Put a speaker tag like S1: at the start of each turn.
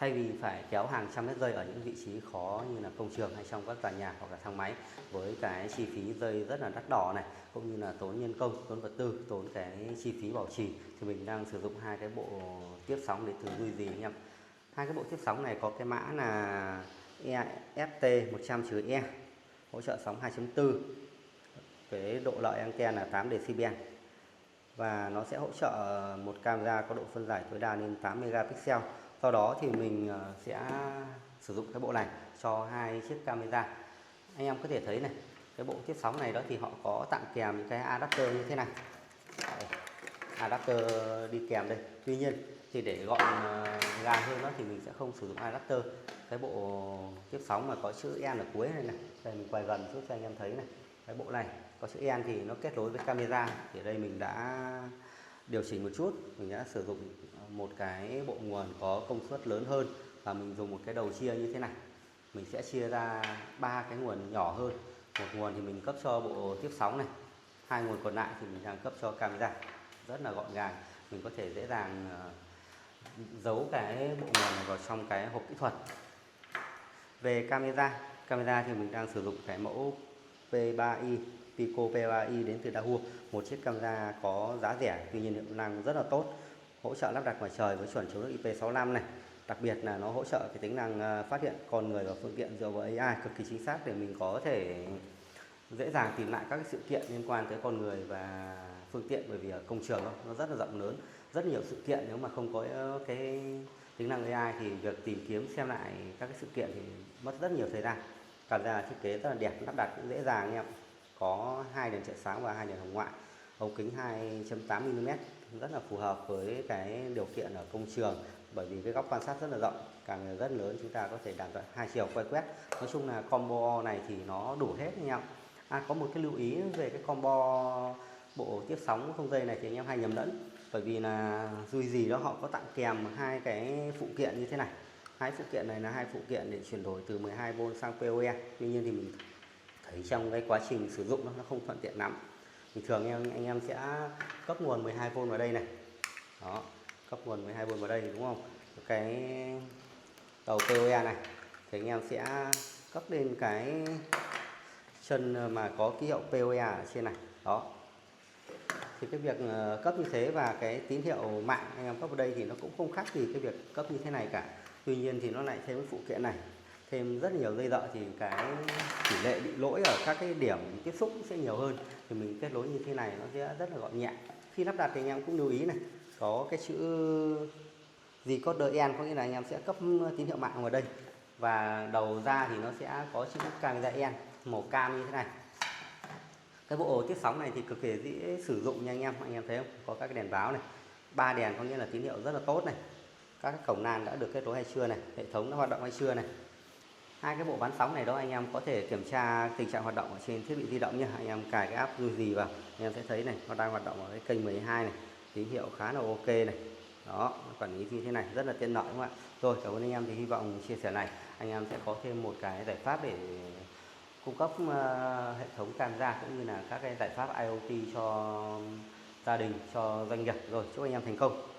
S1: Thay vì phải kéo hàng trăm mét dây ở những vị trí khó như là công trường hay trong các tòa nhà hoặc là thang máy, với cái chi phí dây rất là đắt đỏ này, cũng như là tốn nhân công, tốn vật tư, tốn cái chi phí bảo trì, thì mình đang sử dụng hai cái bộ tiếp sóng đến từ Duy anh em. Hai cái bộ tiếp sóng này có cái mã là EST100-E, hỗ trợ sóng 2.4, cái độ lợi anten là 8 dB, và nó sẽ hỗ trợ một camera có độ phân giải tối đa lên 8 megapixel. Do đó thì mình sẽ sử dụng cái bộ này cho hai chiếc camera. Anh em có thể thấy này, cái bộ tiếp sóng này đó thì họ có tặng kèm những cái adapter như thế này. Đây, adapter đi kèm đây. Tuy nhiên thì để gọn gàng hơn đó thì mình sẽ không sử dụng adapter. Cái bộ tiếp sóng mà có chữ N ở cuối này này, đây mình quay gần chút cho anh em thấy này. Cái bộ này có chữ N thì nó kết nối với camera. Thì ở đây mình đã điều chỉnh một chút, mình đã sử dụng một cái bộ nguồn có công suất lớn hơn, và mình dùng một cái đầu chia như thế này. Mình sẽ chia ra ba cái nguồn nhỏ hơn. Một nguồn thì mình cấp cho bộ tiếp sóng này, hai nguồn còn lại thì mình đang cấp cho camera. Rất là gọn gàng, mình có thể dễ dàng giấu cái bộ nguồn này vào trong cái hộp kỹ thuật. Về camera thì mình đang sử dụng cái mẫu P3i Pico P3i đến từ Dahua, một chiếc camera có giá rẻ, tuy nhiên hiệu năng rất là tốt, hỗ trợ lắp đặt ngoài trời với chuẩn chống nước IP65 này. Đặc biệt là nó hỗ trợ cái tính năng phát hiện con người và phương tiện dựa vào AI cực kỳ chính xác, để mình có thể dễ dàng tìm lại các sự kiện liên quan tới con người và phương tiện. Bởi vì ở công trường nó rất là rộng lớn, rất nhiều sự kiện, nếu mà không có cái tính năng AI thì việc tìm kiếm xem lại các cái sự kiện thì mất rất nhiều thời gian. Camera thiết kế rất là đẹp, lắp đặt cũng dễ dàng anh em. Có hai đèn trợ sáng và hai đèn hồng ngoại, ống kính 2.8 mm, rất là phù hợp với cái điều kiện ở công trường, bởi vì cái góc quan sát rất là rộng, càng rất lớn, chúng ta có thể đảm tận hai chiều quay quét. Nói chung là combo này thì nó đủ hết anh em. Có một cái lưu ý về cái combo bộ tiếp sóng không dây này thì anh em hay nhầm lẫn, bởi vì là Duy gì đó họ có tặng kèm hai cái phụ kiện như thế này. Hai phụ kiện này là hai phụ kiện để chuyển đổi từ 12V sang PoE. Tuy nhiên thì mình thấy trong cái quá trình sử dụng nó không thuận tiện lắm. Bình thường anh em sẽ cấp nguồn 12V vào đây này, đó, cấp nguồn 12V vào đây đúng không. Cái đầu PoE này thì anh em sẽ cấp lên cái chân mà có ký hiệu PoE ở trên này, đó. Thì cái việc cấp như thế và cái tín hiệu mạng anh em cấp vào đây thì nó cũng không khác gì cái việc cấp như thế này cả. Tuy nhiên thì nó lại thêm cái phụ kiện này, thêm rất nhiều dây dợ, thì cái tỷ lệ bị lỗi ở các cái điểm tiếp xúc sẽ nhiều hơn. Thì mình kết nối như thế này nó sẽ rất là gọn nhẹ. Khi lắp đặt thì anh em cũng lưu ý này, có cái chữ decoder N, có nghĩa là anh em sẽ cấp tín hiệu mạng vào đây, và đầu ra thì nó sẽ có chữ camera N màu cam như thế này. Cái bộ tiếp sóng này thì cực kỳ dễ sử dụng nha anh em thấy không? Có các cái đèn báo này, 3 đèn có nghĩa là tín hiệu rất là tốt này. Các cái cổng nan đã được kết nối hay chưa này, hệ thống đã hoạt động hay chưa này. Hai cái bộ bán sóng này đó anh em có thể kiểm tra tình trạng hoạt động ở trên thiết bị di động nhé. Anh em cài cái app Duy gì vào, anh em sẽ thấy này, nó đang hoạt động ở cái kênh 12 này, tín hiệu khá là ok này. Đó, quản lý như thế này rất là tiện lợi đúng không ạ? Rồi, cảm ơn anh em. Thì hy vọng chia sẻ này anh em sẽ có thêm một cái giải pháp để cung cấp hệ thống camera cũng như là các cái giải pháp IoT cho gia đình, cho doanh nghiệp. Rồi, chúc anh em thành công.